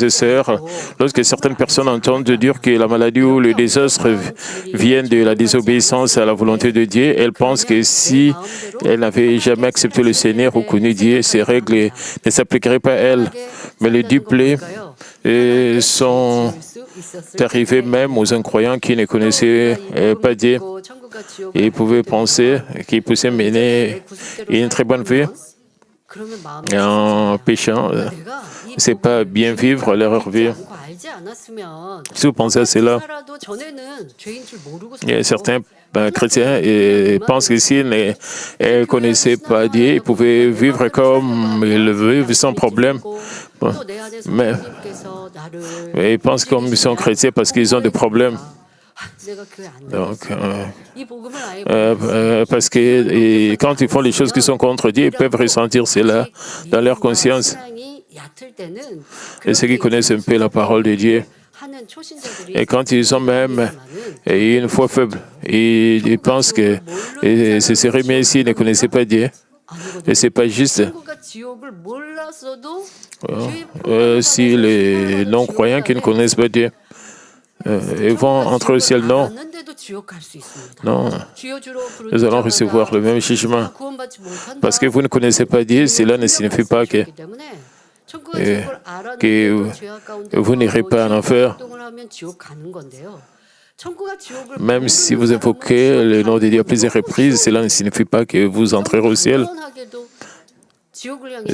et sœurs, lorsque certaines personnes entendent dire que la maladie ou le désastre viennent de la désobéissance à la volonté de Dieu, elles pensent que si elles n'avaient jamais accepté le Seigneur ou connu Dieu, ces règles ne s'appliqueraient pas à elles. Mais les duplés sont arrivés même aux incroyants qui ne connaissaient pas Dieu et pouvaient penser qu'ils pouvaient mener une très bonne vie. En péchant, c'est pas bien vivre leur vie. Si vous pensez à cela, il y a certains chrétiens pensent que s'ils ne connaissaient pas Dieu, ils pouvaient vivre comme ils le vivent sans problème. Bon. Mais ils pensent comme ils sont chrétiens parce qu'ils ont des problèmes. Donc, parce que quand ils font les choses qui sont contre Dieu, ils peuvent ressentir cela dans leur conscience. Et ceux qui connaissent un peu la parole de Dieu, et quand ils ont même une foi faible, ils pensent que ce serait mieux s'ils ne connaissaient pas Dieu. Et ce n'est pas juste. Si les non-croyants qui ne connaissent pas Dieu, ils vont entrer au ciel, non. Non. Nous allons recevoir le même jugement. Parce que vous ne connaissez pas Dieu, cela ne signifie pas que vous n'irez pas en enfer. Même si vous invoquez le nom de Dieu à plusieurs reprises, cela ne signifie pas que vous entrerez au ciel.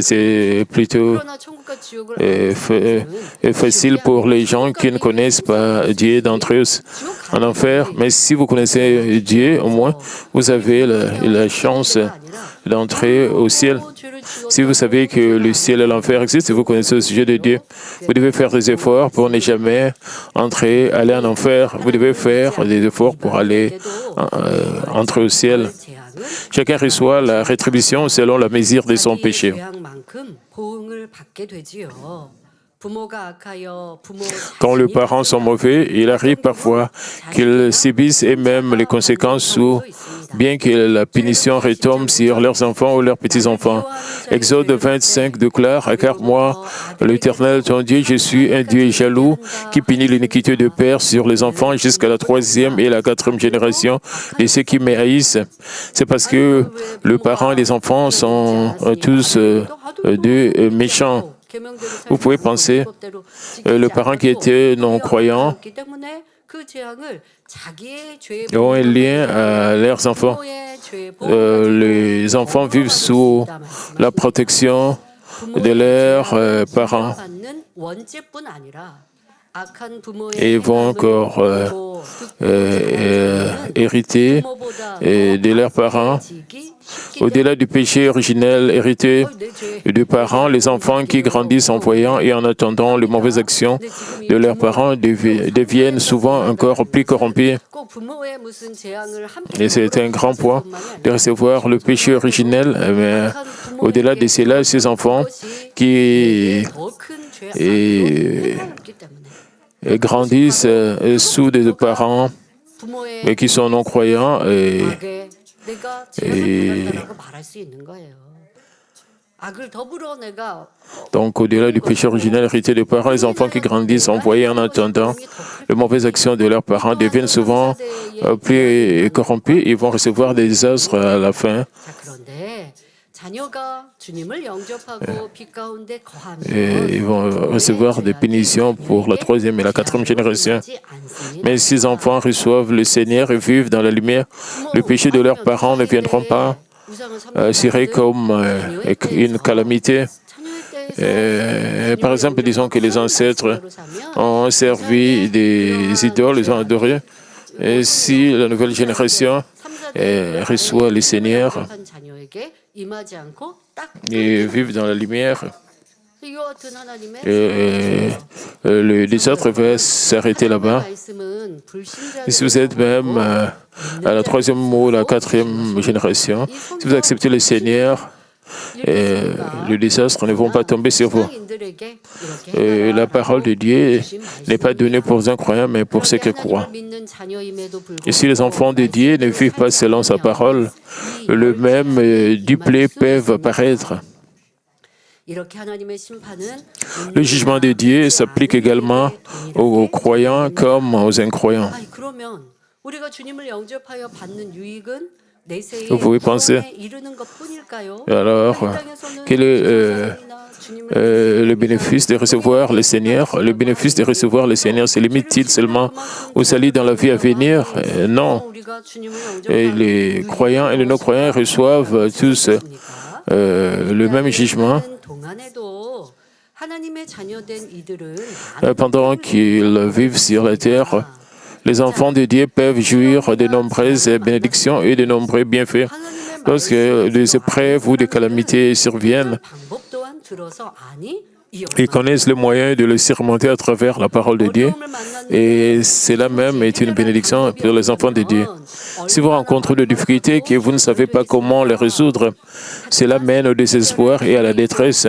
C'est plutôt facile pour les gens qui ne connaissent pas Dieu d'entrer en enfer. Mais si vous connaissez Dieu, au moins, vous avez la chance d'entrer au ciel. Si vous savez que le ciel et l'enfer existent, si vous connaissez le sujet de Dieu, vous devez faire des efforts pour ne jamais aller en enfer. Vous devez faire des efforts pour aller entrer au ciel. Chacun reçoit la rétribution selon la mesure de son péché. Quand les parents sont mauvais, il arrive parfois qu'ils subissent eux-mêmes les conséquences ou bien que la punition retombe sur leurs enfants ou leurs petits-enfants. Exode 25 déclare, « Car moi, l'Éternel, ton Dieu, je suis un Dieu jaloux qui punit l'iniquité de père sur les enfants jusqu'à la 3e et la 4e génération de ceux qui me haïssent. » C'est parce que les parents et les enfants sont tous deux méchants. Vous pouvez penser, le parent qui était non-croyant ont un lien à leurs enfants. Les enfants vivent sous la protection de leurs parents. Et ils vont encore hériter de leurs parents. Au-delà du péché originel hérité des parents, les enfants qui grandissent en voyant et en attendant les mauvaises actions de leurs parents deviennent souvent encore plus corrompus. Et c'est un grand point de recevoir le péché originel. Mais au-delà de cela, ces enfants qui grandissent sous des parents mais qui sont non-croyants donc, au-delà du péché originel hérité des parents, les enfants qui grandissent en voyant en attendant les mauvaises actions de leurs parents deviennent souvent plus corrompus. Ils vont recevoir des désastres à la fin. Et ils vont recevoir des punitions pour la 3e et la 4e génération. Mais si les enfants reçoivent le Seigneur et vivent dans la lumière, le péché de leurs parents ne viendront pas serait comme une calamité. Par exemple, disons que les ancêtres ont servi des idoles, ils ont adoré. Et si la nouvelle génération reçoit le Seigneur et vivent dans la lumière, le désastre va s'arrêter là-bas. Et si vous êtes même à la 3e ou la 4e génération, si vous acceptez le Seigneur, le désastre ne vont pas tomber sur vous. La parole de Dieu n'est pas donnée pour les incroyants, mais pour ceux qui croient. Et si les enfants de Dieu ne vivent pas selon sa parole, le même duplé peuvent apparaître. Le jugement de Dieu s'applique également aux croyants comme aux incroyants. Vous pouvez penser, alors, quel est le bénéfice de recevoir le Seigneur? Le bénéfice de recevoir le Seigneur se limite-t-il seulement au salut dans la vie à venir? Non. Et les croyants et les non-croyants reçoivent tous le même jugement. Pendant qu'ils vivent sur la terre, les enfants de Dieu peuvent jouir de nombreuses bénédictions et de nombreux bienfaits. Lorsque des épreuves ou des calamités surviennent, ils connaissent le moyen de le surmonter à travers la parole de Dieu. Et cela même est une bénédiction pour les enfants de Dieu. Si vous rencontrez des difficultés que vous ne savez pas comment les résoudre, cela mène au désespoir et à la détresse.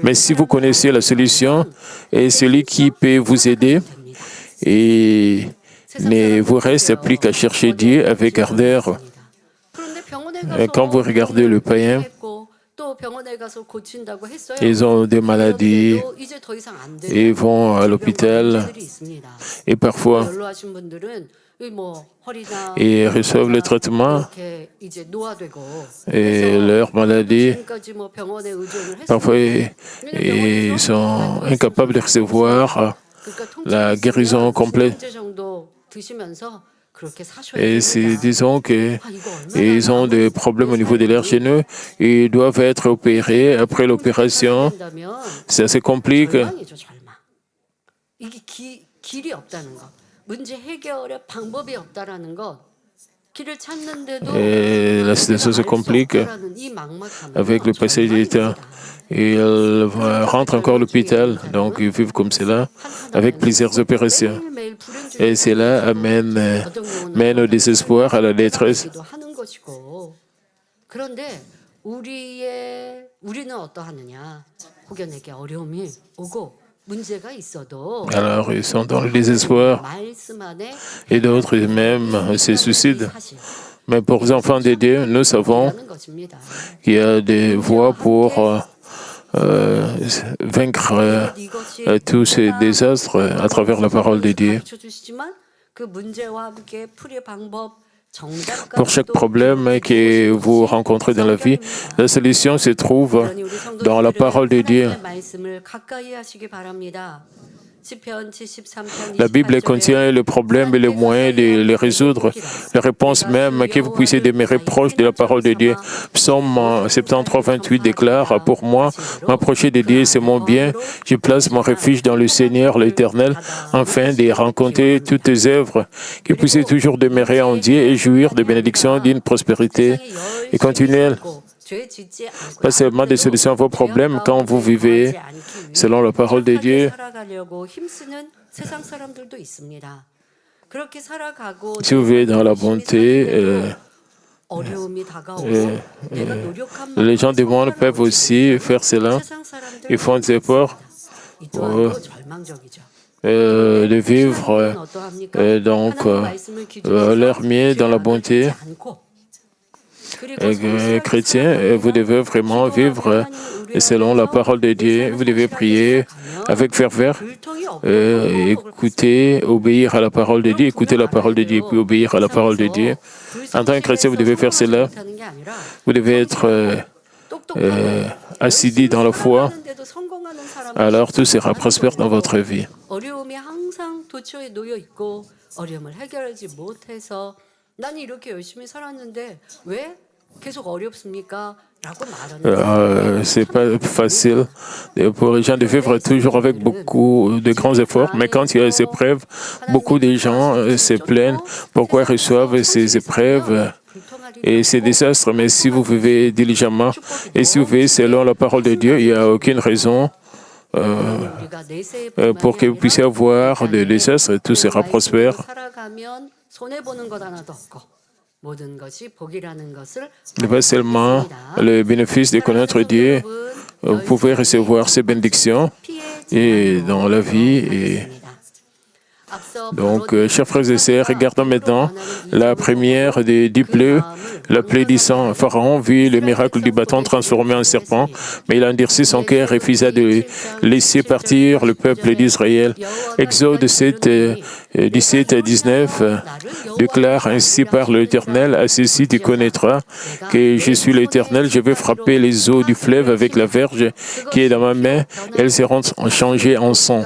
Mais si vous connaissez la solution et celui qui peut vous aider, et ne vous reste plus qu'à chercher Dieu avec ardeur. Quand vous regardez le païen, ils ont des maladies, ils vont à l'hôpital et parfois ils reçoivent le traitement et leur maladie, parfois ils sont incapables de recevoir la guérison complète. Et disons qu'ils ont des problèmes au niveau de leurs genoux, ils doivent être opérés. Après l'opération, ça se complique. Et la situation se complique avec le passage du temps. Ils rentrent encore à l'hôpital, donc ils vivent comme cela, avec plusieurs opérations. Et cela mène au désespoir, à la détresse. Alors, ils sont dans le désespoir et d'autres même se suicident. Mais pour les enfants de Dieu, nous savons qu'il y a des voies pour vaincre tous ces désastres à travers la parole de Dieu. Pour chaque problème que vous rencontrez dans la vie, la solution se trouve dans la parole de Dieu. La Bible contient le problème et le moyen de le résoudre. La réponse même, que vous puissiez demeurer proche de la parole de Dieu. Psaume 73, 28 déclare, « Pour moi, m'approcher de Dieu, c'est mon bien. Je place mon refuge dans le Seigneur, l'Éternel, afin de rencontrer toutes tes œuvres, que vous puissiez toujours demeurer en Dieu et jouir des bénédictions d'une prospérité et continuelle. » Pas seulement des solutions à vos problèmes quand vous vivez selon la parole de Dieu. Si vous vivez dans la bonté, les gens du monde peuvent aussi faire cela. Ils font des efforts de vivre leur mieux dans la bonté. Chrétien, vous devez vraiment vivre selon la parole de Dieu. Vous devez prier avec ferveur, écouter, obéir à la parole de Dieu, écouter la parole de Dieu, puis obéir à la parole de Dieu. En tant que chrétien, vous devez faire cela. Vous devez être assidu dans la foi. Alors tout sera prospère dans votre vie. C'est pas facile pour les gens de vivre toujours avec beaucoup de grands efforts, mais quand il y a des épreuves, beaucoup de gens se plaignent pourquoi ils reçoivent ces épreuves et ces désastres. Mais si vous vivez diligemment et si vous vivez selon la parole de Dieu, il n'y a aucune raison pour que vous puissiez avoir des désastres, tout sera prospère. Pas seulement le bénéfice de connaître Dieu, vous pouvez recevoir ces bénédictions et dans la vie. Donc, chers frères et sœurs, regardons maintenant la première des 10 plaies, la plaie du sang. Pharaon vit le miracle du bâton transformé en serpent, mais il endurcit son cœur et refusa de laisser partir le peuple d'Israël. Exode 7, 17 à 19 déclare ainsi par l'Éternel, à ceci tu connaîtras que je suis l'Éternel, je vais frapper les eaux du fleuve avec la verge qui est dans ma main, elles seront changées en sang.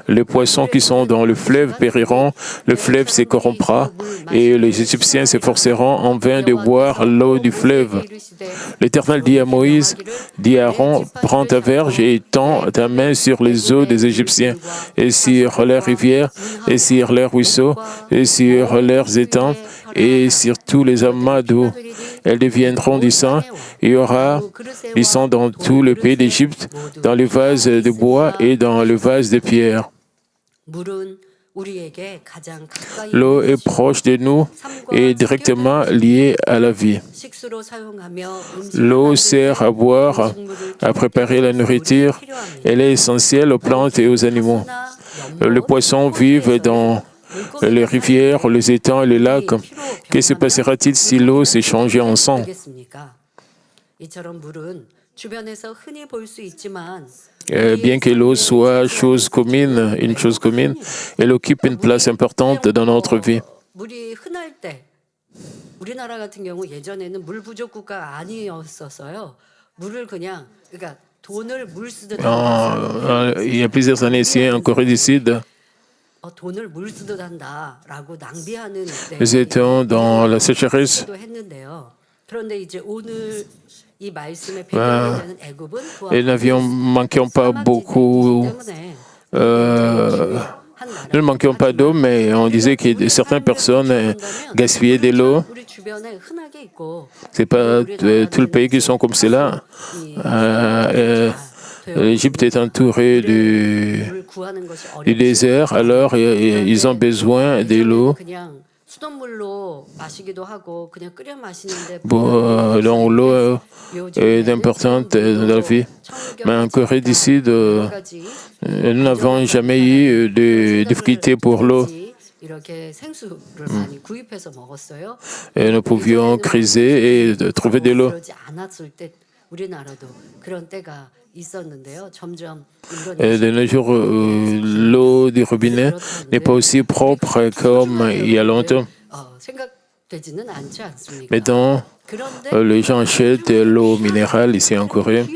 Les poissons qui sont dans le fleuve périront, le fleuve se corrompra, et les Égyptiens s'efforceront en vain de boire l'eau du fleuve. L'Éternel dit à Moïse, dit à Aaron, prends ta verge et tends ta main sur les eaux des Égyptiens, et sur leurs rivières, et sur leurs ruisseaux, et sur leurs étangs, et sur tous les amas d'eau. Elles deviendront du sang. Il y aura du sang dans tout le pays d'Égypte, dans les vases de bois et dans le vase de pierre. L'eau est proche de nous et directement liée à la vie. L'eau sert à boire, à préparer la nourriture. Elle est essentielle aux plantes et aux animaux. Les poissons vivent dans les rivières, les étangs et les lacs. Que se passera-t-il si l'eau s'est changée en sang? Bien que l'eau soit une chose commune, elle occupe une place importante dans notre vie. Il y a plusieurs années ici, en Corée du Sud, nous étions dans la sécheresse. Et nous manquions pas beaucoup. Nous ne manquions pas d'eau, mais on disait que certaines personnes gaspillaient de l'eau. C'est pas tout le pays qui sont comme cela. L'Égypte est entourée du désert, alors ils ont besoin de l'eau. Donc l'eau est importante dans la vie. Mais en Corée du Sud, nous n'avons jamais eu de difficultés pour l'eau. Et nous pouvions creuser et trouver de l'eau. Et de nos jours, l'eau du robinet n'est pas aussi propre comme il y a longtemps. Maintenant, les gens achètent de l'eau minérale ici en Corée.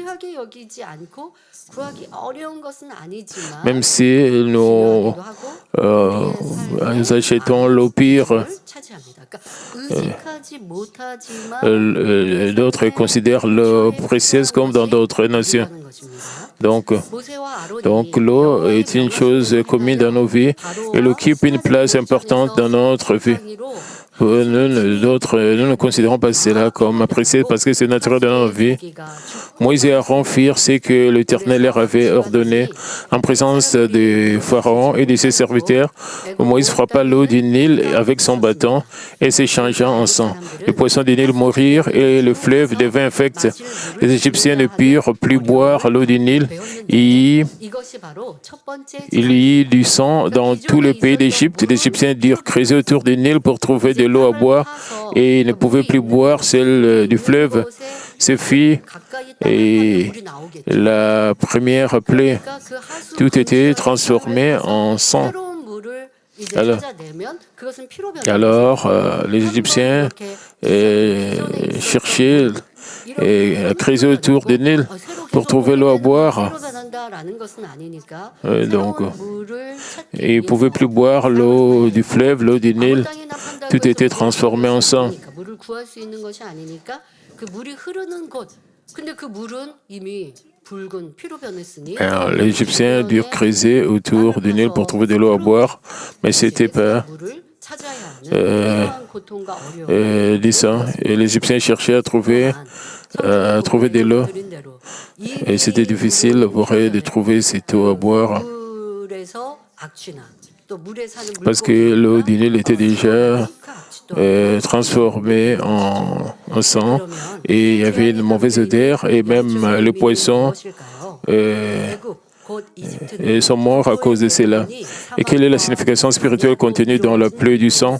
Même si nous achetons l'eau pure, d'autres considèrent l'eau précieuse comme dans d'autres nations. Donc l'eau est une chose commune dans nos vies. Elle occupe une place importante dans notre vie. Nous ne considérons pas cela comme apprécié parce que c'est naturel dans notre vie. Moïse et Aaron firent ce que l'Éternel leur avait ordonné en présence de Pharaon et de ses serviteurs. Moïse frappa l'eau du Nil avec son bâton et s'échangea en sang. Les poissons du Nil moururent et le fleuve devint infect. Les Égyptiens ne purent plus boire l'eau du Nil. Il y eut du sang dans tout le pays d'Égypte. Les Égyptiens durent creuser autour du Nil pour trouver de l'eau à boire et ne pouvaient plus boire celle du fleuve. Ce fut la première plaie. Tout était transformé en sang. Alors les Égyptiens cherchaient et creusaient autour du Nil pour trouver l'eau à boire. Donc, ils ne pouvaient plus boire l'eau du fleuve, l'eau du Nil. Tout était transformé en sang. Alors, les Égyptiens durent creuser autour du Nil pour trouver de l'eau à boire, mais ce n'était pas du sang. Et les Égyptiens cherchaient à trouver de l'eau. Et c'était difficile pour eux de trouver cette eau à boire. Parce que l'eau du Nil était déjà transformée en sang et il y avait une mauvaise odeur et même les poissons et sont morts à cause de cela. Et quelle est la signification spirituelle contenue dans la pluie du sang?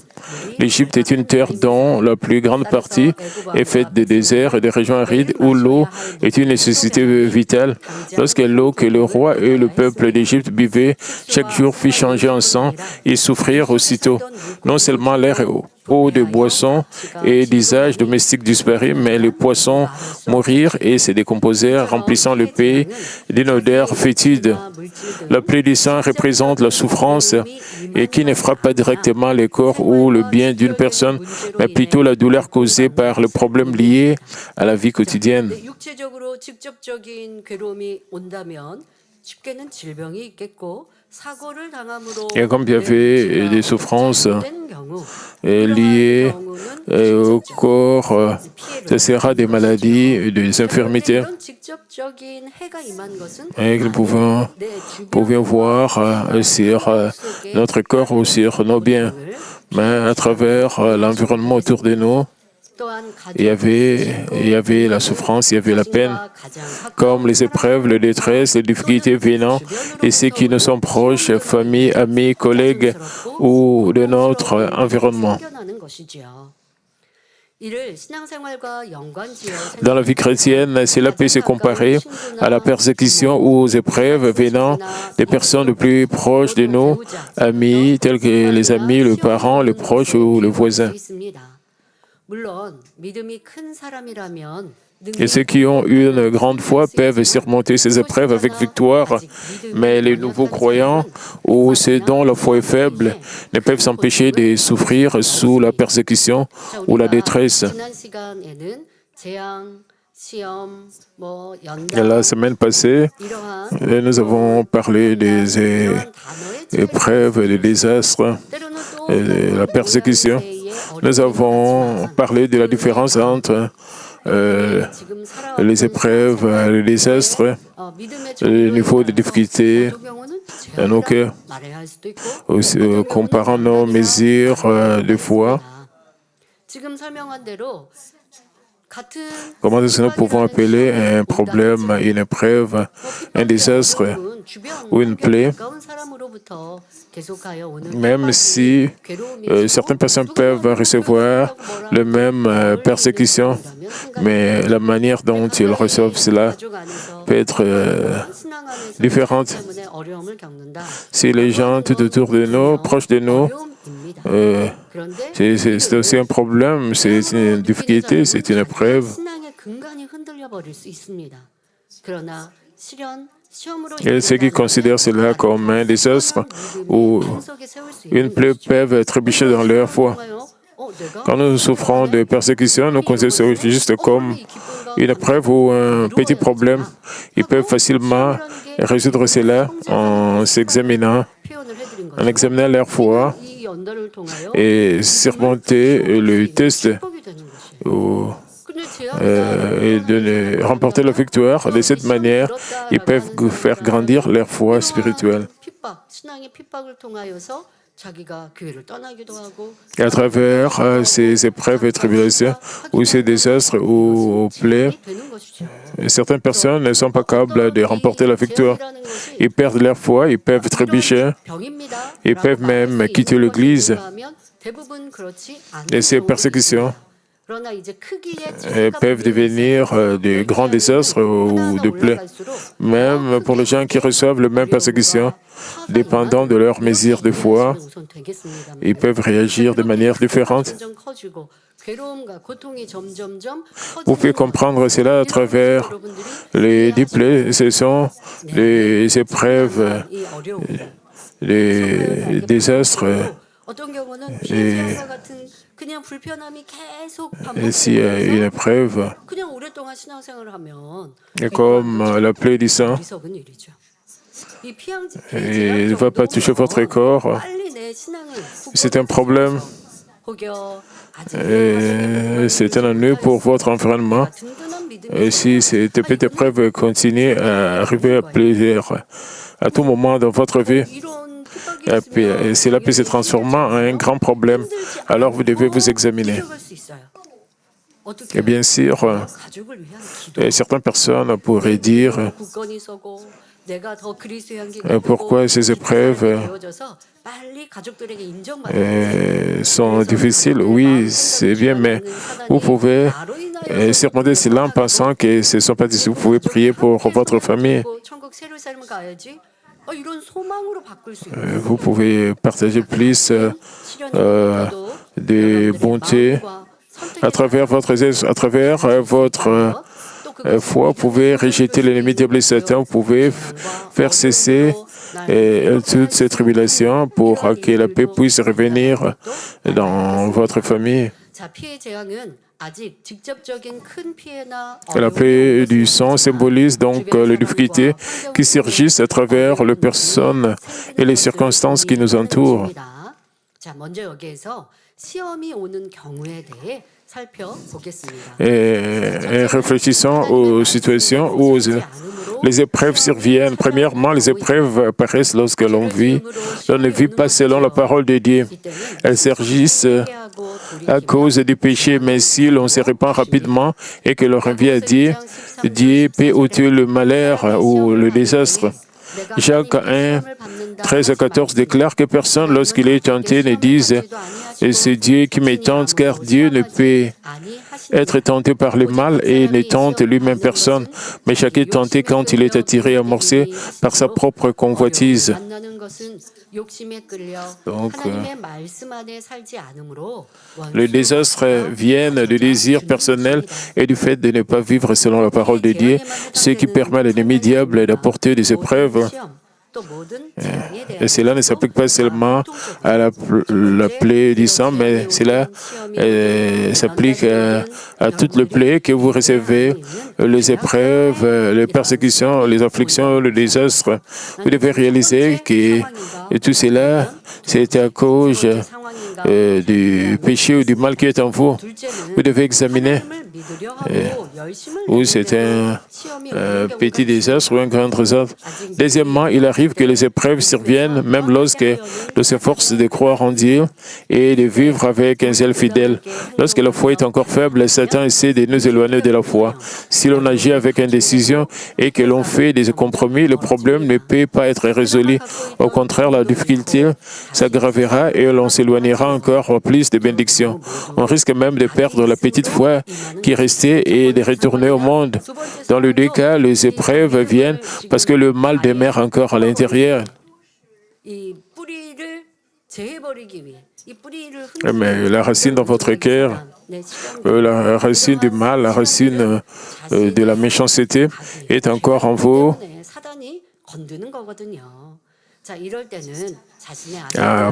L'Égypte est une terre dont la plus grande partie est faite de déserts et de régions arides où l'eau est une nécessité vitale. Lorsque l'eau que le roi et le peuple d'Égypte buvaient chaque jour fut changée en sang, ils souffrirent aussitôt. Non seulement l'air est eau de boisson et d'usage domestique disparu, mais les poissons mourirent et se décomposèrent, remplissant le pays d'une odeur fétide. La pluie du sang représente la souffrance et qui ne frappe pas directement le corps ou le bien d'une personne, mais plutôt la douleur causée par le problème lié à la vie quotidienne. 육체적으로 직접적인 괴로움이 온다면 쉽게는 질병이 있겠고 사고를 당함으로 Et comme il y avait des souffrances liées au corps, ce sera des maladies, des infirmités. Et que nous pouvions voir sur notre corps ou sur nos biens. Mais à travers l'environnement autour de nous, il y avait la souffrance, il y avait la peine, comme les épreuves, les détresses, les difficultés venant de ceux qui nous sont proches, famille, amis, collègues ou de notre environnement. Dans la vie chrétienne, cela peut se comparer à la persécution ou aux épreuves venant des personnes les plus proches de nous, amis, tels que les amis, les parents, les proches ou les voisins. Et ceux qui ont eu une grande foi peuvent surmonter ces épreuves avec victoire, mais les nouveaux croyants ou ceux dont la foi est faible ne peuvent s'empêcher de souffrir sous la persécution ou la détresse. Et la semaine passée, nous avons parlé des épreuves, des désastres, de la persécution. Nous avons parlé de la différence entre les épreuves, les désastres, le niveau de difficulté dans nos cœurs, comparant nos mesures de foi. Comment est-ce que nous pouvons appeler un problème, une épreuve, un désastre ou une plaie, même si certaines personnes peuvent recevoir la même persécution, mais la manière dont ils reçoivent cela peut être différente. Si les gens tout autour de nous, proches de nous, c'est aussi un problème, c'est une difficulté, c'est une épreuve. Et ceux qui considèrent cela comme un désastre ou une plaie peuvent trébucher dans leur foi. Quand nous souffrons de persécution, nous considérons juste comme une épreuve ou un petit problème. Ils peuvent facilement résoudre cela en s'examinant, en examinant leur foi et surmonter le test et de remporter la victoire. De cette manière, ils peuvent faire grandir leur foi spirituelle. Et à travers ces épreuves et tribulations, ou ces désastres ou plaies, certaines personnes ne sont pas capables de remporter la victoire. Ils perdent leur foi, ils peuvent trébucher, ils peuvent même quitter l'Église. Et ces persécutions peuvent devenir de grands désastres ou de plaies. Même pour les gens qui reçoivent la même persécution, dépendant de leur mesure de foi, ils peuvent réagir de manière différente. Vous pouvez comprendre cela à travers les plaies. Ce sont les épreuves, les désastres. Et s'il y a une épreuve, comme la plaie du sang, il ne va pas toucher votre corps. C'est un problème. C'est un ennui pour votre environnement. Et si cette petite épreuve continue à arriver à plaisir à tout moment dans votre vie, cela peut se transformer en un grand problème. Alors vous devez vous examiner. Et bien sûr, certaines personnes pourraient dire Pourquoi ces épreuves sont difficiles? Oui, c'est bien, mais vous pouvez surmonter cela en pensant que ce ne sont pas difficiles. Vous pouvez prier pour votre famille. Vous pouvez partager plus de bonté à travers votre foi. Vous pouvez rejeter l'ennemi diable et Satan. Vous pouvez faire cesser toutes ces tribulations pour que la paix puisse revenir dans votre famille. La paix du sang symbolise donc les difficultés qui surgissent à travers les personnes et les circonstances qui nous entourent. Et réfléchissons aux situations où les épreuves surviennent. Premièrement, les épreuves apparaissent lorsque l'on ne vit pas selon la parole de Dieu. Elles surgissent à cause du péché, mais si l'on se répand rapidement et que l'on revient à Dieu, Dieu peut ôter le malheur ou le désastre. Jacques 1, 13 à 14 déclare que personne, lorsqu'il est tenté, ne dise « C'est Dieu qui me tente », car Dieu ne peut être tenté par le mal et ne tente lui-même personne. Mais chacun est tenté quand il est attiré, amorcé par sa propre convoitise. Donc, le désastre vient du désir personnel et du fait de ne pas vivre selon la parole de Dieu, ce qui permet à l'ennemi diable d'apporter des épreuves. Et cela ne s'applique pas seulement à la plaie du sang, mais cela s'applique à toutes les plaies que vous recevez, les épreuves, les persécutions, les afflictions, le désastre. Vous devez réaliser que tout cela, c'est à cause du péché ou du mal qui est en vous. Vous devez examiner où c'est un petit désastre ou un grand désastre. Deuxièmement, il arrive que les épreuves surviennent même lorsque l'on s'efforce de croire en Dieu et de vivre avec un zèle fidèle. Lorsque la foi est encore faible, Satan essaie de nous éloigner de la foi. Si l'on agit avec indécision et que l'on fait des compromis, le problème ne peut pas être résolu. Au contraire, la difficulté s'aggravera et l'on s'éloignera encore plus des bénédictions. On risque même de perdre la petite foi qui restait et de retourner au monde. Dans les deux cas, les épreuves viennent parce que le mal demeure encore à l'intérieur. Mais la racine dans votre cœur, la racine du mal, la racine de la méchanceté est encore en vous.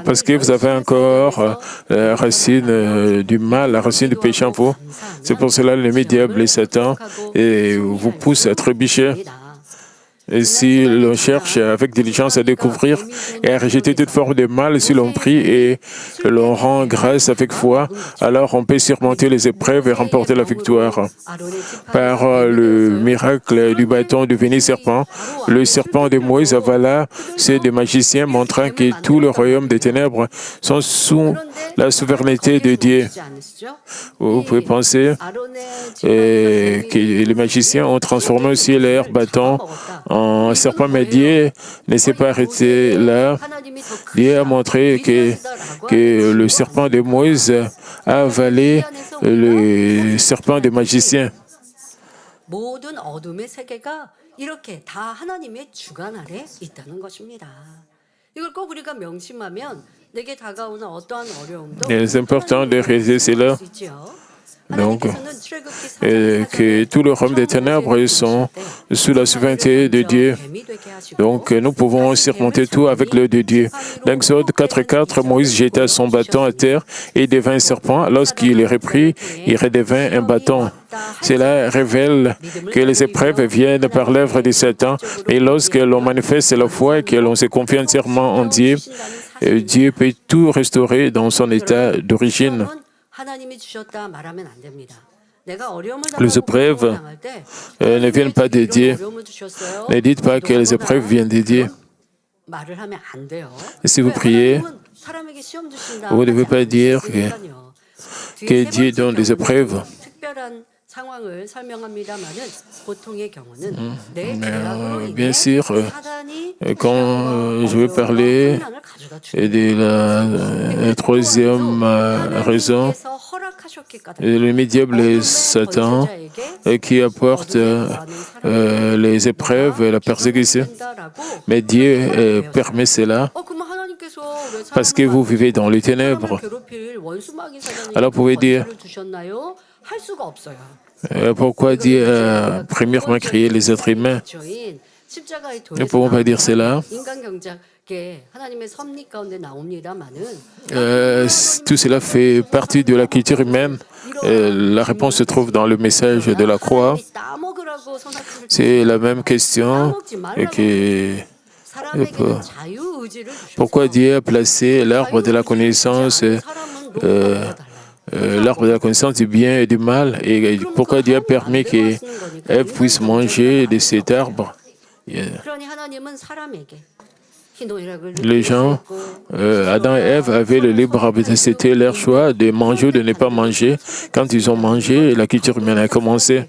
Parce que vous avez encore la racine du mal, la racine du péché en vous. C'est pour cela que l'ennemi diable et Satan vous pousse à trébucher. Et si l'on cherche avec diligence à découvrir et à rejeter toute forme de mal, si l'on prie et l'on rend grâce avec foi, alors on peut surmonter les épreuves et remporter la victoire. Par le miracle du bâton devenu serpent, le serpent de Moïse avala ceux des magiciens, montrant que tout le royaume des ténèbres sont sous la souveraineté de Dieu. Vous pouvez penser que les magiciens ont transformé aussi leur bâton en serpent, mais Dieu ne s'est pas arrêté là. Dieu a montré que le serpent de Moïse a avalé le serpent des magiciens. C'est important de réaliser cela. Donc, que tous les royaumes des ténèbres sont sous la souveraineté de Dieu. Donc, nous pouvons surmonter tout avec l'aide de Dieu. Dans Exode 4:4, Moïse jeta son bâton à terre et devint un serpent. Lorsqu'il est repris, il redevint un bâton. Cela révèle que les épreuves viennent par l'œuvre de Satan, mais lorsque l'on manifeste la foi et que l'on se confie entièrement en Dieu, Dieu peut tout restaurer dans son état d'origine. Les épreuves ne viennent pas de Dieu. Ne dites pas que les épreuves viennent de Dieu. Et si vous priez, vous ne devez pas dire que Dieu donne des épreuves. 상황을 설명합니다만은 보통의 경우는 내 Mais, 죄악으로 bien 인해 sûr, 사단이 quand je vais 어려움과 parler 환난을 가져다 주는 de la troisième raison, 하나님께서 허락하셨기 le diable et 어둠의 Satan 권세자에게 qui apportent 어둠에 거하는 사람에게 les épreuves et la persécution. Mais Dieu permet cela 그럼 하나님께서 왜 parce que vous vivez dans les ténèbres. 사람을 괴롭힐 원수마귀 사단에게 Alors, vous pouvez dire, 권세를 두셨나요? 할 수가 없어요. pourquoi Dieu a premièrement créé les êtres humains? 십자가의 Nous ne pouvons pas dire cela. 인간 경작에 하나님의 섭리 가운데 나옵니다만은 Tout cela fait partie de la culture humaine. La réponse se trouve dans le message de la croix. C'est la même question que 사람에게는 자유의지를 주셔서 pourquoi Dieu a placé l'arbre de la connaissance, l'arbre de la connaissance du bien et du mal, et pourquoi Dieu a permis qu'Ève puisse manger de cet arbre. 그러니 하나님은 사람에게 희노애락을 Les gens, Adam et Ève avaient le libre arbitre, c'était leur choix de manger ou de ne pas manger. Quand ils ont mangé, la culture humaine a commencé.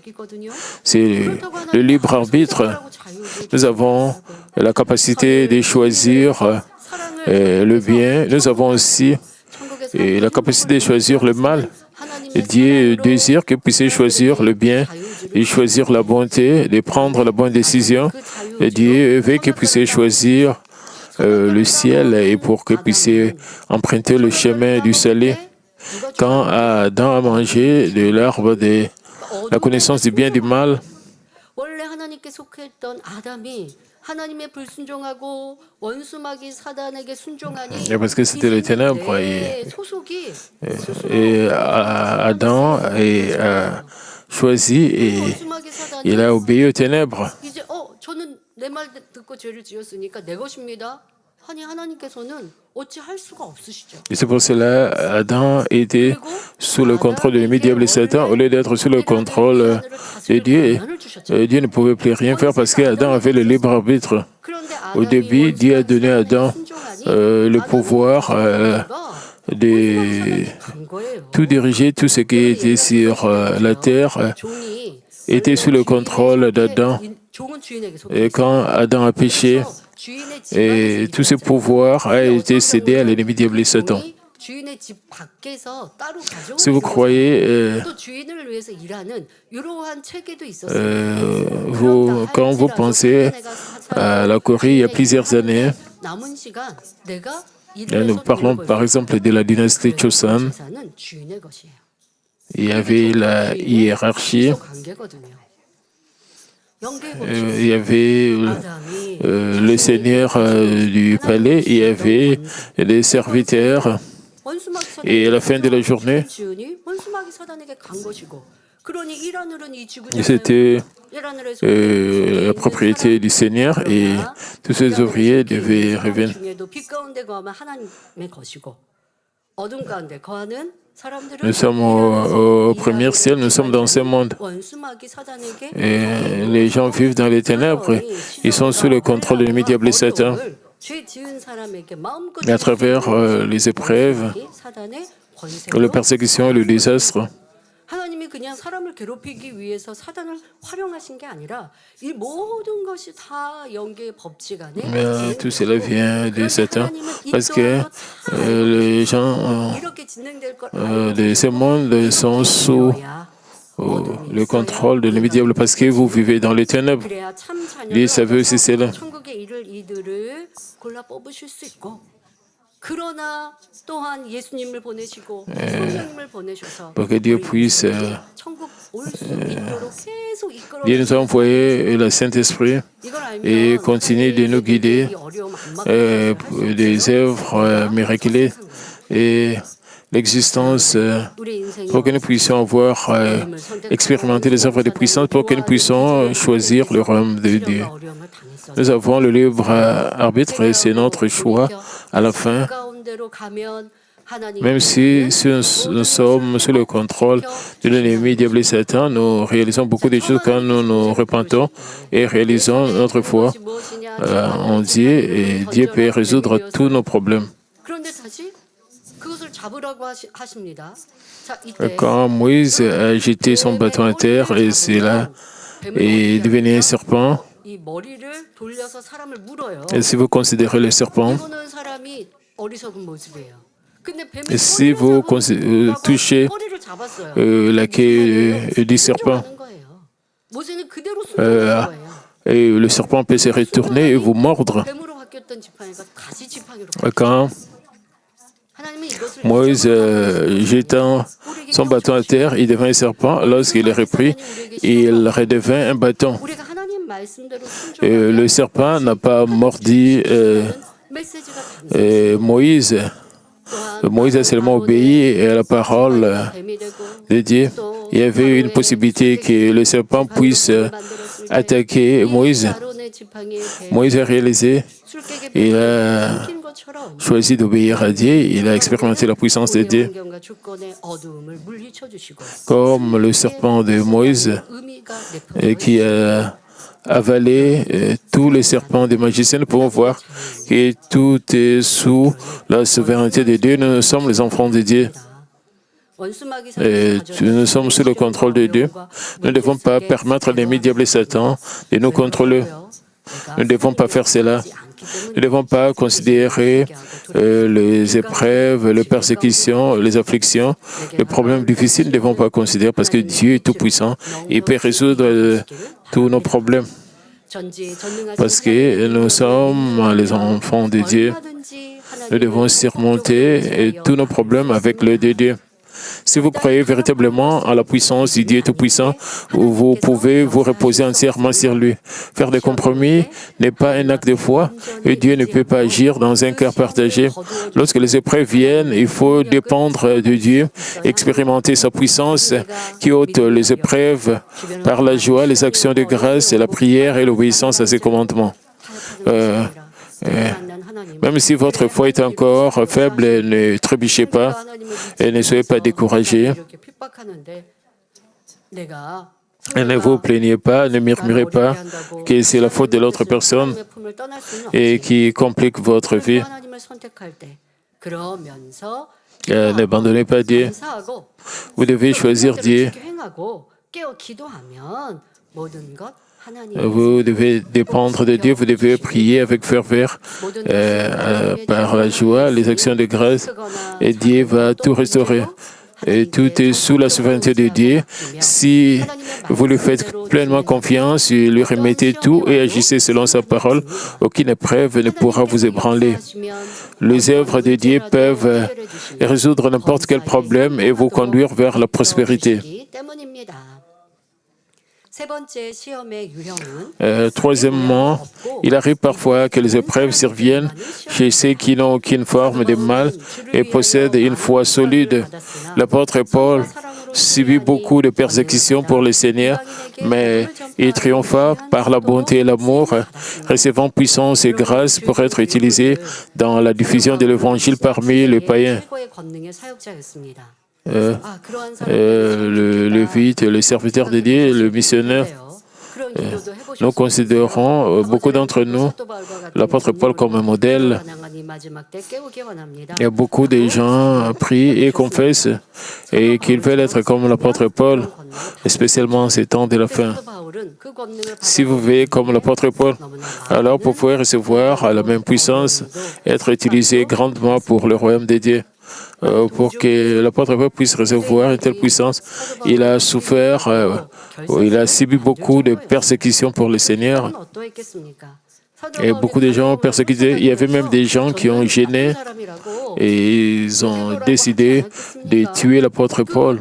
C'est le libre arbitre. Nous avons la capacité de choisir le bien. Nous avons aussi la capacité de choisir le mal. Et Dieu désire que vous puissiez choisir le bien et choisir la bonté, de prendre la bonne décision. Et Dieu veut que vous puissiez choisir le ciel et pour que vous puissiez emprunter le chemin du salut. Quand Adam a mangé de l'arbre de la connaissance du bien et du mal, 원래 하나님께 속했던 아담이 하나님의 불순종하고 원수마귀 사단에게 순종하니 parce que c'était les ténèbres 소속이 et Adam a choisi et 원수마귀 사단은 il a obéi aux ténèbres. 이제 저는 내 말 듣고 죄를 지었으니까 내 것입니다. 아니 하나님께서는 어찌 할 수가 없으시죠. Et c'est pour cela Adam était sous le contrôle de l'ennemi diable et Satan au lieu d'être sous le contrôle de Dieu. Dieu ne pouvait plus rien faire parce qu'Adam avait le libre arbitre. Au début, Dieu a donné à Adam le pouvoir de tout diriger, tout ce qui était sur la terre était sous le contrôle d'Adam. Et quand Adam a péché, et tout ce pouvoir a été cédé à l'ennemi diable et Satan. Si vous croyez, quand vous pensez à la Corée il y a plusieurs années, nous parlons par exemple de la dynastie Choson, il y avait la hiérarchie. Il y avait le seigneur du palais, il y avait les serviteurs, et à la fin de la journée, c'était la propriété du seigneur et tous ces ouvriers devaient revenir. Nous sommes au premier ciel, nous sommes dans ce monde. Et les gens vivent dans les ténèbres, ils sont sous le contrôle de l'ennemi diable et Satan. Et à travers les épreuves, la persécution et le désastre, 하나님이 그냥 사람을 괴롭히기 위해서 사단을 활용하신 게 아니라 이 모든 것이 다 영계의 법칙 안에 mais tout cela vient de Satan parce que les gens 이렇게 진행될 걸 de ce monde sont sous le contrôle de l'ennemi diable parce que vous vivez dans les ténèbres. 그래야 참 Dieu 자녀를 savait aussi cela. 천국에 이를 이들을 골라 뽑으실 수 있고 그러나 또한 예수님을 보내시고 성령님을 보내셔서 Pour que Dieu puisse, 천국 올 수 있도록 계속 이끌어 Dieu nous a envoyé le Saint-Esprit et continue de nous guider des œuvres miraculeuses et l'existence pour que nous puissions avoir expérimenté les œuvres de puissance, pour que nous puissions choisir le royaume de Dieu. Nous avons le libre arbitre et c'est notre choix à la fin. Même si nous sommes sous le contrôle de l'ennemi diable et Satan, nous réalisons beaucoup de choses quand nous nous repentons et réalisons notre foi en Dieu et Dieu peut résoudre tous nos problèmes. 잡으라고 하십니다. 자, 이때 Quand Moïse a jeté son bâton à terre, et c'est là, il devenait un serpent. 이 머리를 돌려서 사람을 물어요. Et si vous considérez le serpent, 이거는 사람이 어리석은 모습이에요. 근데 뱀이 et si vous touchez 꼬리를 잡았어요. la queue du serpent, 가는 거예요. 모세는 그대로 순종하는 거예요. et le serpent peut se retourner et vous mordre. 뱀으로 바뀌었던 지팡이가 가시 지팡이로 Quand 하나님은 이것을 Moïse, jetant son bâton à terre, il devint un serpent. Lorsqu'il est repris, il redevint un bâton. 우리가 하나님 말씀대로 Et le serpent n'a pas mordu 메시지가 담겨 Moïse. Moïse a seulement obéi à la parole 뱀이 되고 de Dieu. Il y avait une possibilité que le serpent puisse attaquer Moïse. 아론의 지팡이에 뱀 Moïse a réalisé, 술깨게 il a 낀 것처럼 choisi d'obéir à Dieu. Il a expérimenté la puissance de Dieu. 환경과 주권의 어두움을 물리쳐 주시고 Comme le serpent de Moïse 의미가 내포되어 qui a avalé tous les serpents des magiciens, nous pouvons voir que tout est sous la souveraineté de Dieu. Nous sommes les enfants de Dieu. 원수마귀 Nous sommes sous le contrôle de Dieu. Nous ne devons pas permettre à l'ennemi diable et Satan de nous contrôler. Nous ne devons pas faire cela. Nous ne devons pas considérer les épreuves, les persécutions, les afflictions, les problèmes difficiles. Nous ne devons pas considérer parce que Dieu est tout-puissant. Il peut résoudre tous nos problèmes. Parce que nous sommes les enfants de Dieu. Nous devons surmonter tous nos problèmes avec l'aide de Dieu. Si vous croyez véritablement à la puissance du Dieu Tout-Puissant, vous pouvez vous reposer entièrement sur lui. Faire des compromis n'est pas un acte de foi et Dieu ne peut pas agir dans un cœur partagé. Lorsque les épreuves viennent, il faut dépendre de Dieu, expérimenter sa puissance qui ôte les épreuves par la joie, les actions de grâce, la prière et l'obéissance à ses commandements. Même si votre foi est encore faible, ne trébuchez pas et ne soyez pas découragés. Et ne vous plaignez pas, ne murmurez pas que c'est la faute de l'autre personne et qui complique votre vie. N'abandonnez pas Dieu. Vous devez choisir Dieu. Vous devez dépendre de Dieu, vous devez prier avec ferveur, par la joie, les actions de grâce, et Dieu va tout restaurer. Et tout est sous la souveraineté de Dieu. Si vous lui faites pleinement confiance, lui remettez tout et agissez selon sa parole, aucune épreuve ne pourra vous ébranler. Les œuvres de Dieu peuvent résoudre n'importe quel problème et vous conduire vers la prospérité. Troisièmement, il arrive parfois que les épreuves surviennent chez ceux qui n'ont aucune forme de mal et possèdent une foi solide. L'apôtre Paul subit beaucoup de persécutions pour le Seigneur, mais il triompha par la bonté et l'amour, recevant puissance et grâce pour être utilisé dans la diffusion de l'Évangile parmi les païens. Le Lévite, le serviteur de Dieu, le missionnaire. Nous considérons, beaucoup d'entre nous, l'apôtre Paul comme un modèle. Il y a beaucoup de gens prient et confessent et qu'ils veulent être comme l'apôtre Paul, spécialement en ces temps de la fin. Si vous vivez comme l'apôtre Paul, alors vous pouvez recevoir la même puissance, être utilisé grandement pour le royaume de Dieu. Pour que l'apôtre Paul puisse recevoir une telle puissance, il a souffert, il a subi beaucoup de persécutions pour le Seigneur. Et beaucoup de gens ont persécuté. Il y avait même des gens qui ont gêné et ils ont décidé de tuer l'apôtre Paul.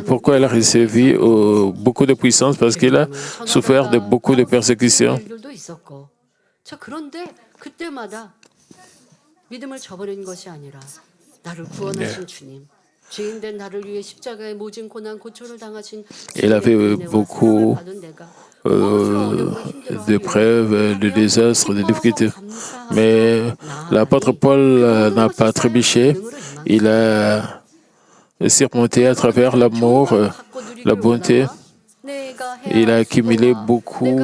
Pourquoi il a reçu beaucoup de puissance? Parce qu'il a souffert de beaucoup de persécutions. 자, 그런데 그때마다 믿음을 저버린 것이 아니라 나를 구원하신 주님, 죄인된 나를 위해 십자가의 모진 고난 고초를 당하신 Il avait beaucoup d'épreuves, de désastres, de difficultés. Mais l'apôtre Paul n'a pas trébuché. Il a surmonté à travers l'amour, la bonté. Il a accumulé beaucoup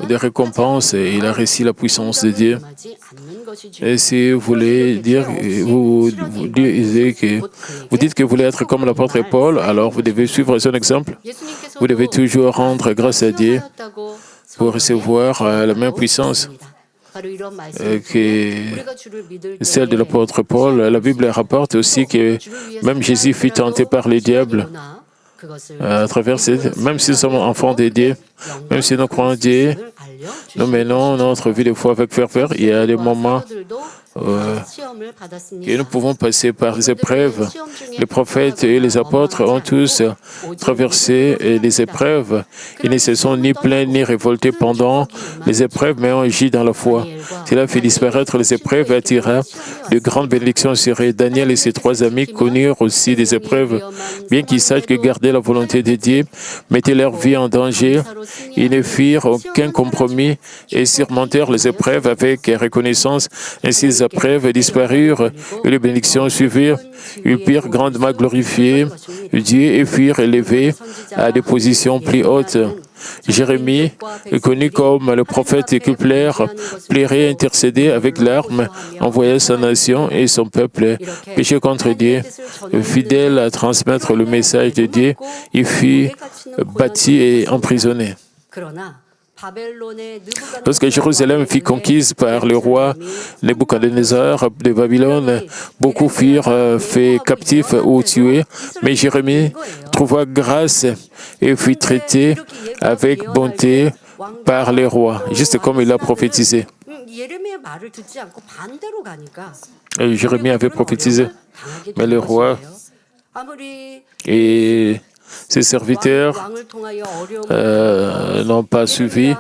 des récompenses et il a réussi la puissance de Dieu. Et si vous voulez dire, vous dites que vous voulez être comme l'apôtre Paul, alors vous devez suivre son exemple. Vous devez toujours rendre grâce à Dieu pour recevoir la même puissance que celle de l'apôtre Paul. La Bible rapporte aussi que même Jésus fut tenté par les diables à travers même si nous sommes enfants de Dieu, même si nous croyons en Dieu, nous menons notre vie de foi avec ferveur. Il y a des moments que nous pouvons passer par des épreuves. Les prophètes et les apôtres ont tous traversé des épreuves. Ils ne se sont ni plaints ni révoltés pendant les épreuves, mais ont agi dans la foi. Cela fait disparaître les épreuves et attira de grandes bénédictions sur eux. Daniel et ses 3 amis connurent aussi des épreuves. Bien qu'ils sachent que garder la volonté de Dieu mettait leur vie en danger, ils ne firent aucun compromis et surmontèrent les épreuves avec reconnaissance. Ainsi, les épreuves disparurent et les bénédictions suivirent. Ils purent grandement glorifier Dieu et furent élevés à des positions plus hautes. Jérémie, connu comme le prophète exemplaire, plairait intercéder avec larmes, envoya sa nation et son peuple péché contre Dieu. Fidèle à transmettre le message de Dieu, il fut battu et emprisonné. Lorsque Jérusalem fut conquise par le roi Nebuchadnezzar de Babylone, beaucoup furent faits captifs ou tués, mais Jérémie trouva grâce et fut traité avec bonté par les rois, juste comme il a prophétisé. Et Jérémie avait prophétisé, mais le roi et ses serviteurs n'ont pas suivi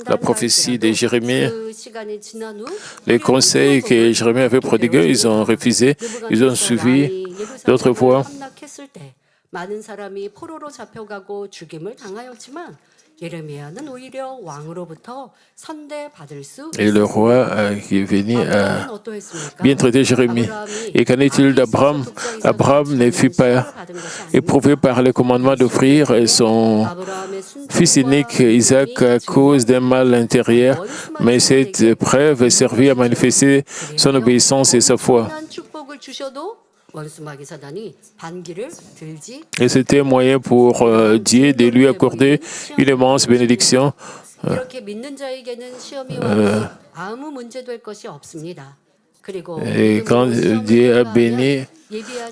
la prophétie de Jérémie. Les conseils que Jérémie avait prodigués, ils ont refusé, ils ont suivi d'autres voies. Et le roi qui est venu a bien traité Jérémie. Et qu'en est-il d'Abraham? Abraham ne fut pas éprouvé par le commandement d'offrir son fils unique Isaac à cause d'un mal intérieur, mais cette épreuve servit à manifester son obéissance et sa foi. Et c'était un moyen pour Dieu de lui accorder une immense bénédiction. Et quand Dieu a béni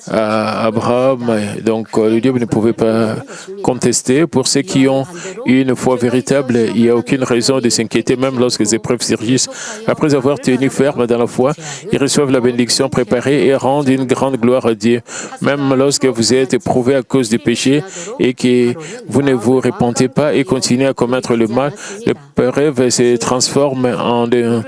Abraham, donc le diable ne pouvait pas contester. Pour ceux qui ont une foi véritable, il n'y a aucune raison de s'inquiéter, même lorsque les épreuves surgissent. Après avoir tenu ferme dans la foi, ils reçoivent la bénédiction préparée et rendent une grande gloire à Dieu. Même lorsque vous êtes éprouvé à cause du péché et que vous ne vous repentez pas et continuez à commettre le mal, l'épreuve se transforme en un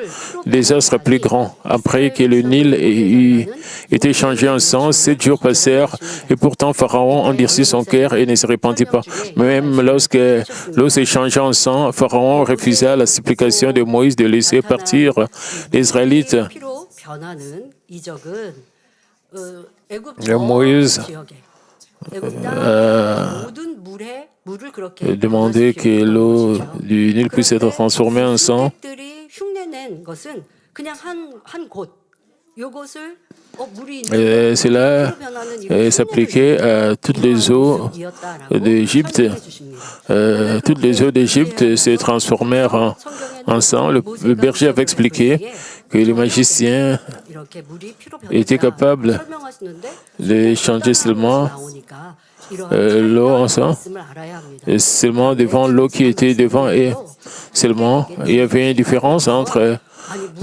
désastre plus grand. Après que le Nil ait été changé en sang, 7 jours passèrent et pourtant Pharaon endurcit son cœur et ne se repentit pas. Même lorsque l'eau s'est changée en sang, Pharaon refusa la supplication de Moïse de laisser partir les Israélites. Moïse a demandé que l'eau du Nil puisse être transformée en sang. Cela s'appliquait à toutes les eaux d'Égypte. Toutes les eaux d'Égypte se transformèrent en sang. Le berger avait expliqué que les magiciens étaient capables de changer seulement l'eau en sang, et seulement devant l'eau qui était devant et seulement. Il y avait une différence entre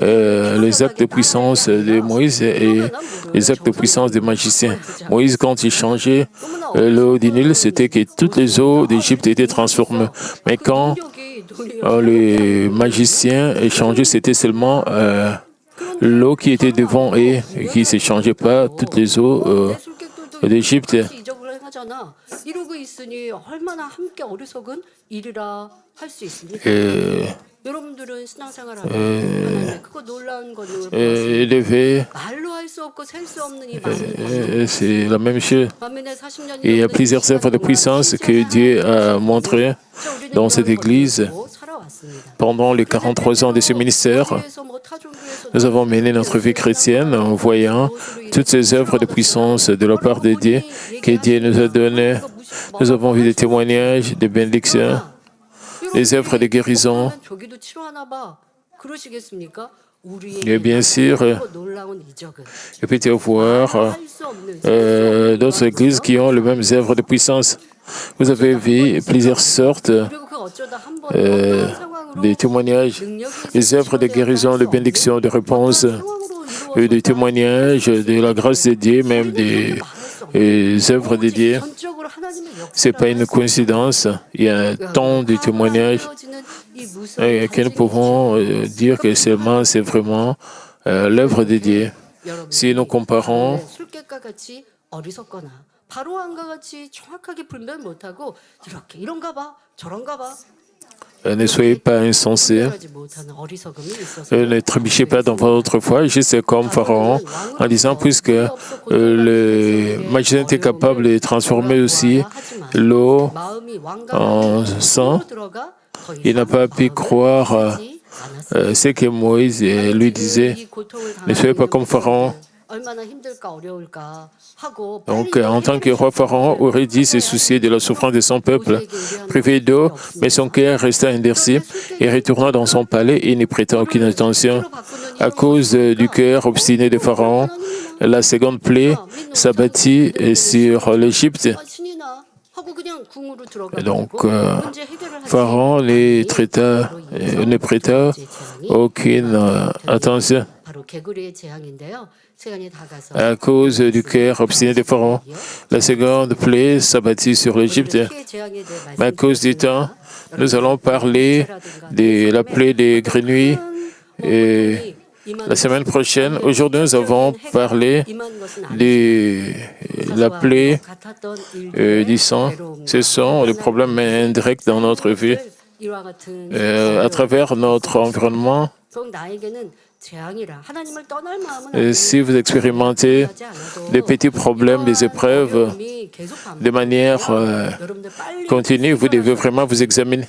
les actes de puissance de Moïse et les actes de puissance des magiciens. Moïse, quand il changeait l'eau du Nil, c'était que toutes les eaux d'Égypte étaient transformées. Mais quand les magiciens changeaient, c'était seulement l'eau qui était devant et qui ne se changeait pas, toutes les eaux d'Égypte. C'est la même chose. Il y a plusieurs œuvres de puissance que Dieu a montrées dans cette Église. Pendant les 43 ans de ce ministère, nous avons mené notre vie chrétienne en voyant toutes ces œuvres de puissance de la part de Dieu que Dieu nous a données. Nous avons vu des témoignages, des bénédictions, des œuvres de guérison. Et bien sûr, il peut y avoir d'autres églises qui ont les mêmes œuvres de puissance. Vous avez vu plusieurs sortes de témoignages, des œuvres de guérison, de bénédiction, de réponse, des témoignages de la grâce de Dieu, même des œuvres de Dieu. Ce n'est pas une coïncidence. Il y a tant de témoignages que nous pouvons dire que seulement c'est vraiment l'œuvre de Dieu. Si nous comparons ne soyez pas insensés, ne trébuchez pas dans votre foi, juste comme Pharaon, en disant, puisque le magicien était capable de transformer aussi l'eau en sang, il n'a pas pu croire ce que Moïse lui disait. Ne soyez pas comme Pharaon. Donc, en tant que roi Pharaon aurait dit se soucier de la souffrance de son peuple, privé d'eau, mais son cœur resta endurci, et retourna dans son palais et n'y prêta aucune attention. À cause du cœur obstiné de Pharaon, la seconde plaie s'abattit sur l'Égypte. Donc, Pharaon ne prêta aucune attention. À cause du cœur obstiné de Pharaon, la seconde plaie s'abattit sur l'Égypte. Mais à cause du temps, nous allons parler de la plaie des grenouilles. Et la semaine prochaine, aujourd'hui, nous avons parlé de la plaie du sang. Ce sont les problèmes indirects dans notre vie. À travers notre environnement, si vous expérimentez des petits problèmes, des épreuves de manière continue, vous devez vraiment vous examiner.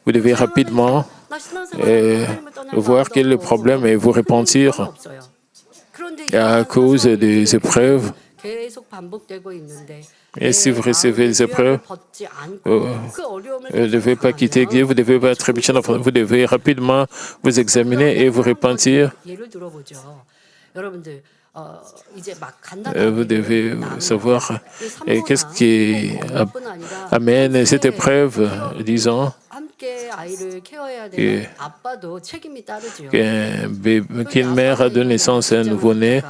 Vous devez rapidement voir quel est le problème et vous repentir à cause des épreuves. Et si vous recevez des épreuves, vous ne devez pas quitter Dieu, vous ne devez pas trébucher, vous devez rapidement vous examiner et vous repentir. Vous devez savoir qu'est-ce qui amène cette épreuve, disons, qu'une mère a donné naissance à un nouveau-né.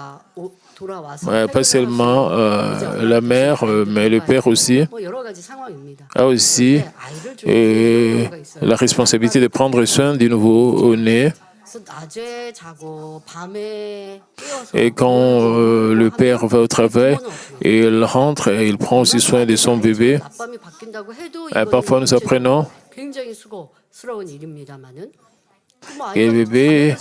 Pas seulement la mère, mais le père aussi a aussi la responsabilité de prendre soin du nouveau-né. Et quand le père va au travail, il rentre et il prend aussi soin de son bébé. Parfois, nous apprenons et le bébé,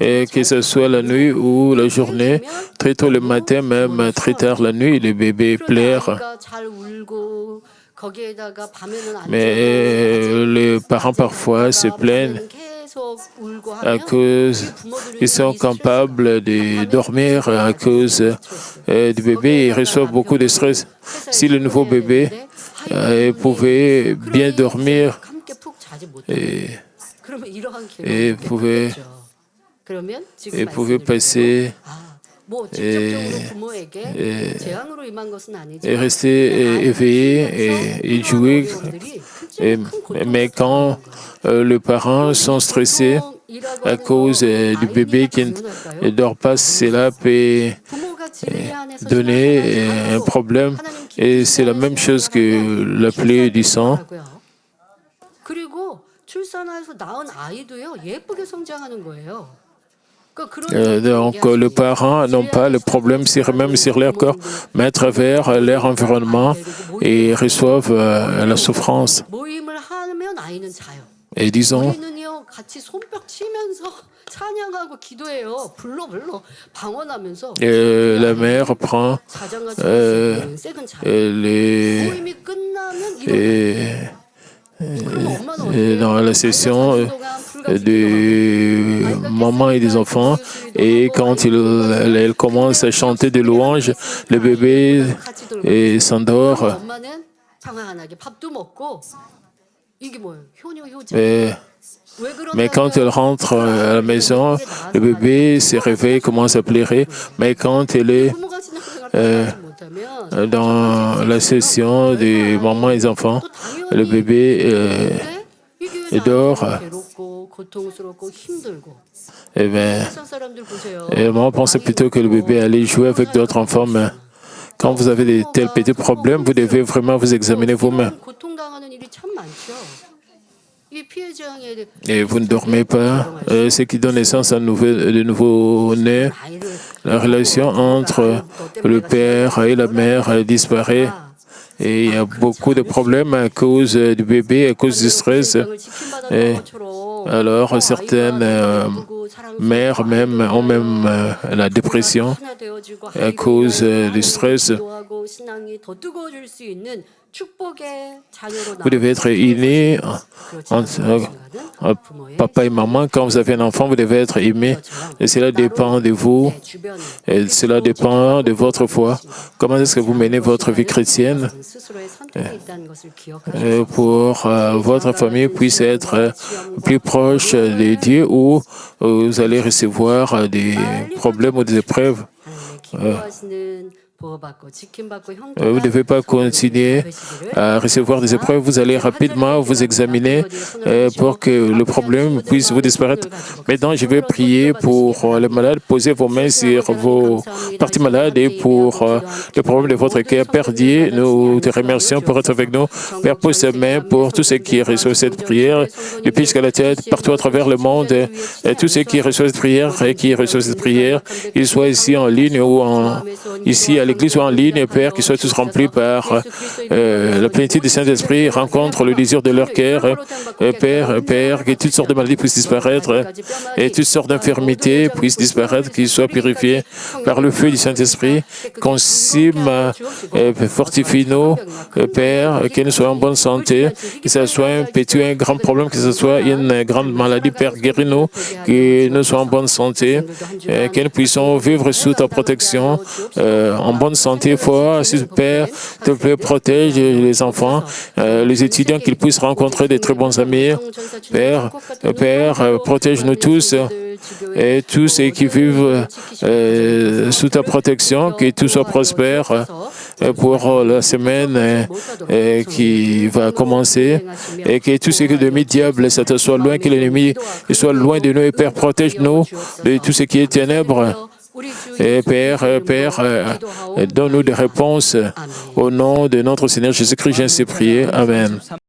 que ce soit la nuit ou la journée, très tôt le matin, même très tard la nuit, le bébé pleure. Mais les parents parfois se plaignent à cause ils sont capables de dormir à cause du bébé. Ils reçoivent beaucoup de stress. Si le nouveau bébé pouvait bien dormir et pouvait passer et rester éveillé et jouer. Mais quand les parents sont stressés à cause du bébé qui ne dort pas, cela peut donner un problème. Et c'est la même chose que la plaie du sang. Donc, les parents n'ont pas le problème même sur leur corps, mais à travers leur environnement, ils reçoivent la souffrance. Et disons, la mère prend dans la session des mamans et des enfants. Et quand elle commence à chanter des louanges, le bébé s'endort. Mais quand elle rentre à la maison, le bébé se réveille, commence à pleurer. Mais quand elle est dans la session des mamans et des enfants, le bébé dort. Et maman pensait plutôt que le bébé allait jouer avec d'autres enfants. Mais quand vous avez de tels petits problèmes, vous devez vraiment vous examiner vous-même. Et vous ne dormez pas, ce qui donne naissance à de nouveau-nés. La relation entre le père et la mère disparaît. Et il y a beaucoup de problèmes à cause du bébé, à cause du stress. Et alors, certaines mères ont même la dépression à cause du stress. Vous devez être unis entre papa et maman. Quand vous avez un enfant, vous devez être aimé. Et cela dépend de vous. Et cela dépend de votre foi. Comment est-ce que vous menez votre vie chrétienne pour votre famille puisse être plus proche de Dieu, ou vous allez recevoir des problèmes ou des épreuves. Vous ne devez pas continuer à recevoir des épreuves. Vous allez rapidement vous examiner pour que le problème puisse vous disparaître. Maintenant, je vais prier pour les malades. Posez vos mains sur vos parties malades et pour le problème de votre cœur. Père Dieu, nous te remercions pour être avec nous. Père, pose tes mains pour tous ceux qui reçoivent cette prière, depuis jusqu'à la tête, partout à travers le monde. Et tous ceux qui reçoivent cette prière et qui reçoivent cette prière, qu'ils soient ici en ligne ou ici à l'Église ou en ligne, Père, qu'ils soient tous remplis par la plénitude du Saint-Esprit, rencontre le désir de leur cœur. Père, que toutes sortes de maladies puissent disparaître et toutes sortes d'infirmités puissent disparaître, qu'ils soient purifiés par le feu du Saint-Esprit. Consume, fortifie-nous, Père, que nous soyons en bonne santé, que ce soit un petit ou un grand problème, que ce soit une grande maladie, Père, guéris-nous, que nous soyons en bonne santé, que nous puissions vivre sous ta protection, en bonne santé, foi, Père, te plaît, protège les enfants, les étudiants, qu'ils puissent rencontrer des très bons amis. Père, protège-nous tous et tous ceux qui vivent sous ta protection, que tout soit prospère pour la semaine qui va commencer, et que tout ce que le diable, ça te soit loin, que l'ennemi soit loin de nous. Et Père, protège-nous de tout ce qui est ténèbres. Et Père, donne-nous des réponses au nom de notre Seigneur Jésus-Christ, j'ai ainsi prié. Amen.